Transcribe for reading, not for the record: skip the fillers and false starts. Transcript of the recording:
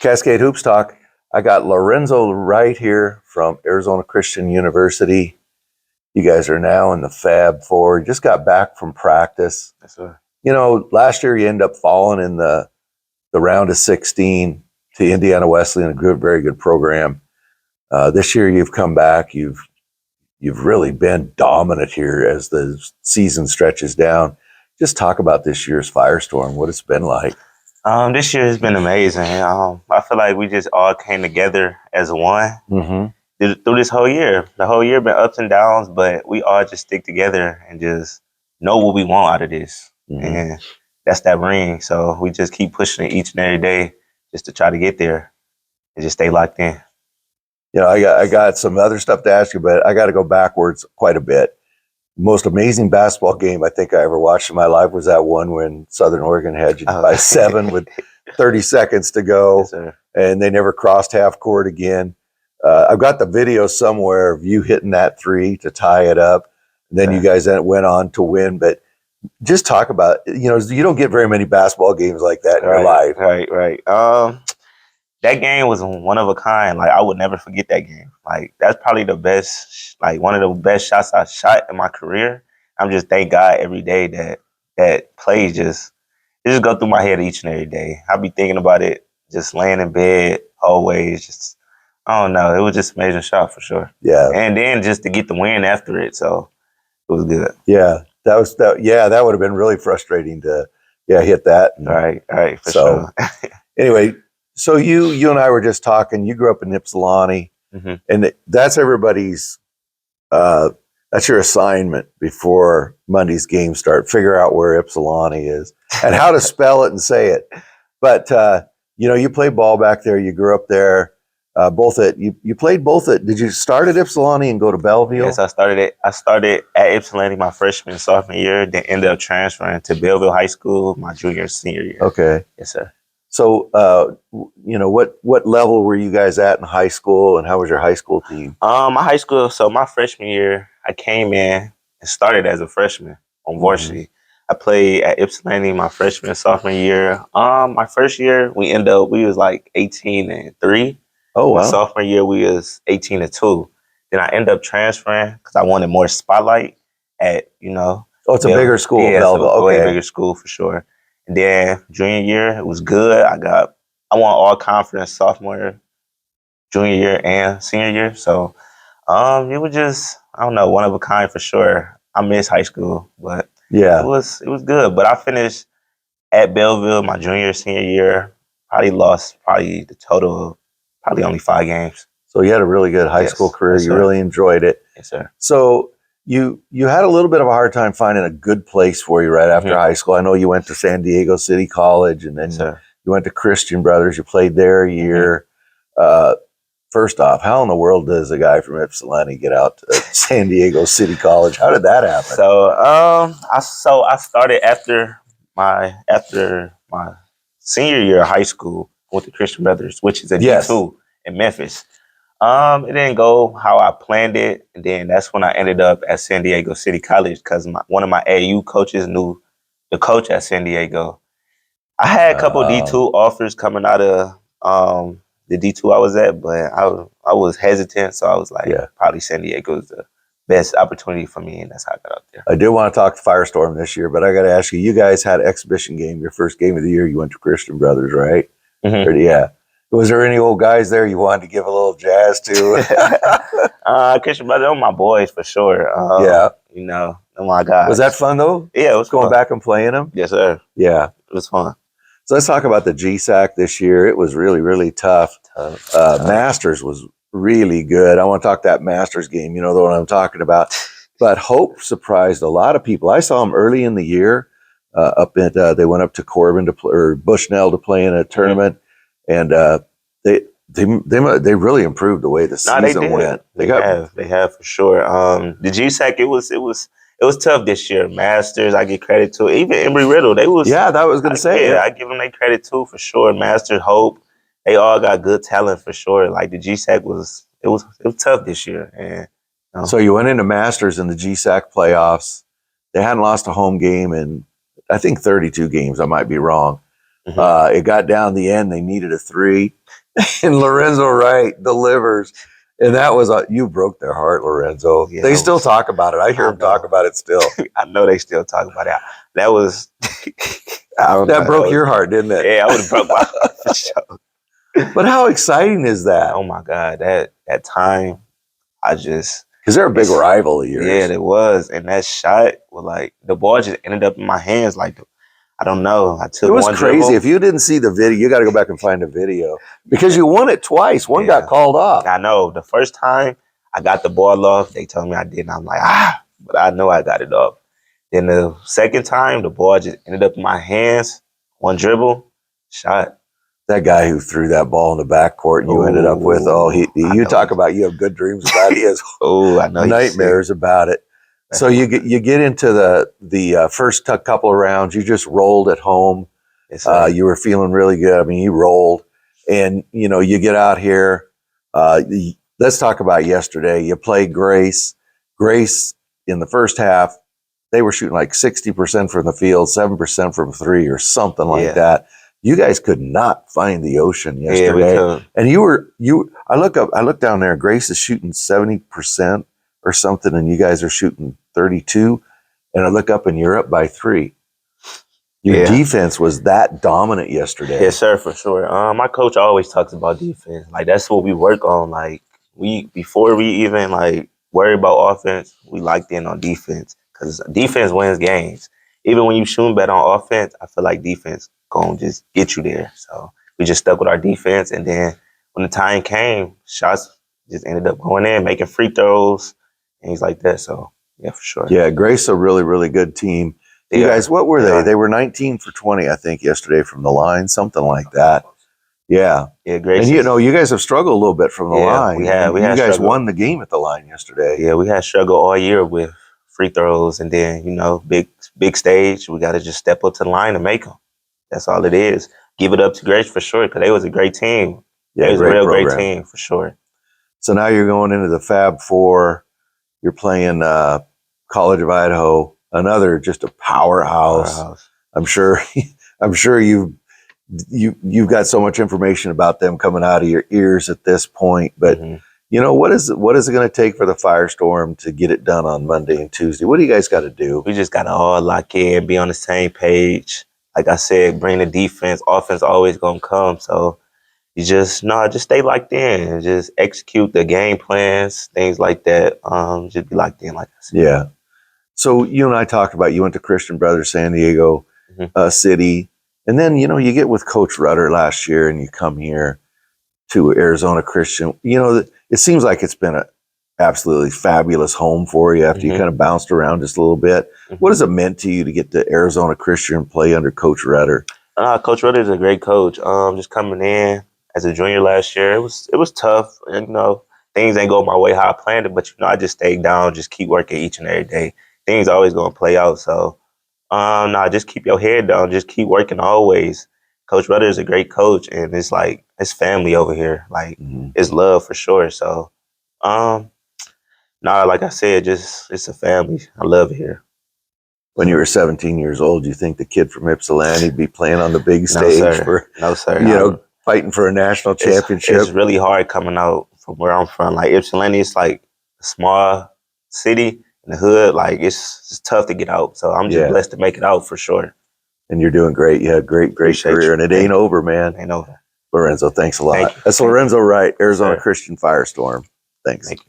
Cascade Hoops Talk. I got Lorenzo Wright here from Arizona Christian University. You guys are now in the Fab Four. You just got back from practice. Yes, sir. You know, last year you ended up falling in the round of 16 to Indiana Wesleyan, a good, very good program. This year you've come back. You've really been dominant here as the season stretches down. Just talk about this year's Firestorm, what it's been like. This year has been amazing. I feel like we just all came together as one through this whole year. The whole year been ups and downs, but we all just stick together and just know what we want out of this. And that's that ring. So we just keep pushing it each and every day just to try to get there and just stay locked in. You know, I got some other stuff to ask you, but I got to go backwards quite a bit. Most amazing basketball game I think I ever watched in my life was that one when Southern Oregon had you by 7 with 30 seconds to go, Yes, and they never crossed half court again. I've got the video somewhere of you hitting that three to tie it up. And then you guys went on to win. But just talk about, you know, you don't get very many basketball games like that in your life. Right. That game was one of a kind. Like, I would never forget that game. Like, that's probably the best, like, one of the best shots I shot in my career. I'm just thank God every day that play just go through my head each and every day. I'll be thinking about it, just laying in bed always. Just, I don't know. It was just an amazing shot for sure. Yeah. And then just to get the win after it. So it was good. Yeah. That would have been really frustrating to, hit that. Right. For sure. Anyway, so you and I were just talking. You grew up in Ypsilanti, and that's everybody's. That's your assignment before Monday's game start. Figure out where Ypsilanti is and how to spell it and say it. But you know, you played ball back there. You grew up there. You played both at. Did you start at Ypsilanti and go to Belleville? Yes, I started at Ypsilanti my freshman and sophomore year. Then ended up transferring to Belleville High School my junior and senior year. Okay. Yes, sir. So, you know, what level were you guys at in high school, and how was your high school team? My high school, so my freshman year, I came in and started as a freshman on varsity. I played at Ypsilanti my freshman and sophomore year. My first year, we was like 18-3. Oh, wow. My sophomore year, we was 18-2. Then I ended up transferring because I wanted more spotlight at, you know. Oh, it's a bigger school, Belleville. Okay. A bigger school for sure. And then junior year, it was good. I won all conference sophomore, junior year, and senior year. So it was just, I don't know, one of a kind for sure. I miss high school, but it was good. But I finished at Belleville my junior, senior year. Probably lost the total of probably only 5 games. So you had a really good high school career. Yes, you really enjoyed it. Yes, sir. So you had a little bit of a hard time finding a good place for you right after high school. I know you went to San Diego City College, and then you went to Christian Brothers. You played there a year. First off, how in the world does a guy from Ypsilanti get out to San Diego City College? How did that happen? So I started after my senior year of high school. Went to Christian Brothers, which is a D2 in Memphis. It didn't go how I planned it, and then that's when I ended up at San Diego City College because one of my AAU coaches knew the coach at San Diego. I had a couple D2 offers coming out of the D2 I was at, but I was hesitant, so I was like, probably San Diego is the best opportunity for me, and that's how I got out there. I do want to talk Firestorm this year, but I got to ask you, you guys had an exhibition game, your first game of the year. You went to Christian Brothers, right? Yeah. Was there any old guys there you wanted to give a little jazz to? Christian Brothers, they're my boys for sure. You know, they're my guys. Was that fun though? Yeah, it was going fun. Back and playing them? Yes, sir. Yeah. It was fun. So let's talk about the GSAC this year. It was really, really tough. Masters was really good. I want to talk that Masters game, you know, the one I'm talking about. But Hope surprised a lot of people. I saw them early in the year. They went up to Corbin or Bushnell to play in a tournament, and they really improved the way the season went. They have for sure. The GSAC it was tough this year. Masters, I give credit to even Embry Riddle. They was that was going to say. Yeah, I give them their credit too for sure. Masters, Hope, they all got good talent for sure. Like the GSAC was tough this year. And so you went into Masters in the GSAC playoffs. They hadn't lost a home game in I think 32 games. I might be wrong. It got down the end. They needed a 3. And Lorenzo Wright delivers. And that was, you broke their heart, Lorenzo. Yeah, they still talk about it. I hear them talk about it still. I know they still talk about it. That was, that broke your heart, didn't it? Yeah, I would have broke my heart for sure. But how exciting is that? Oh my God, that time, because they're a big rival of yours. Yeah, it was. And that shot was like, the ball just ended up in my hands. Like, I don't know. I took it was one crazy. dribble. If you didn't see the video, you got to go back and find the video because you won it twice. One got called off. I know. The first time I got the ball off, they told me I didn't. I'm like, but I know I got it off. Then the second time, the ball just ended up in my hands. One dribble, shot. That guy who threw that ball in the backcourt you ended up with, you talk about you have good dreams about it. He has I know nightmares about it. So you get into the first couple of rounds. You just rolled at home. Yes, you were feeling really good. I mean, you rolled, and you get out here. Let's talk about yesterday. You played Grace. Grace in the first half, they were shooting like 60% from the field, 7% from 3, or something like that. You guys could not find the ocean yesterday. Yeah, and I look down there, Grace is shooting 70% or something, and you guys are shooting 32. And I look up and you're up by 3. Your defense was that dominant yesterday. Yes, sir, for sure. My coach always talks about defense. Like, that's what we work on. Like, before we even like worry about offense, we locked in on defense, because defense wins games. Even when you shooting better on offense, I feel like defense gonna just get you there. So we just stuck with our defense, and then when the time came, shots just ended up going in, making free throws, things like that. So yeah, for sure. Yeah, Grace a really, really good team. You guys, what were they? They were 19 for 20, I think, yesterday from the line, something like that. Yeah. Yeah, Grace. And you guys have struggled a little bit from the line. We had you guys struggled. won the game at the line yesterday. Yeah, we had struggled all year with free throws, and then big stage. We got to just step up to the line and make them. That's all it is. Give it up to Grace for sure, because they was a great team. Yeah, it was a real great team for sure. So now you're going into the Fab 4. You're playing College of Idaho, another just a powerhouse. I'm sure you've got so much information about them coming out of your ears at this point. But what is it going to take for the Firestorm to get it done on Monday and Tuesday? What do you guys got to do? We just got to all lock in, be on the same page. Like I said, bring the defense. Offense always gonna come. So you just stay locked in and just execute the game plans, things like that. Just be locked in, like I said. Yeah. So you and I talked about, you went to Christian Brothers San Diego City, and then you get with Coach Rutter last year, and you come here to Arizona Christian. It seems like it's been an absolutely fabulous home for you after you kind of bounced around just a little bit. What has it meant to you to get to Arizona Christian and play under Coach Rutter? Coach Rutter is a great coach. Just coming in as a junior last year, it was tough, and things ain't go my way how I planned it, but I just stayed down, just keep working each and every day. Things always gonna play out. So just keep your head down, just keep working always. Coach Rutter is a great coach, and it's like it's family over here. Like it's love for sure. So like I said, it's a family. I love it here. When you were 17 years old, you think the kid from Ypsilanti would be playing on the big stage No, sir. Fighting for a national championship? It's really hard coming out from where I'm from. Like Ypsilanti, it's like a small city in the hood. Like it's tough to get out. So I'm just blessed to make it out for sure. And you're doing great. You had a great career, and it ain't over, man. Ain't over. Lorenzo, thanks a lot. That's Lorenzo Wright, Arizona Christian Firestorm. Thanks. Thank you.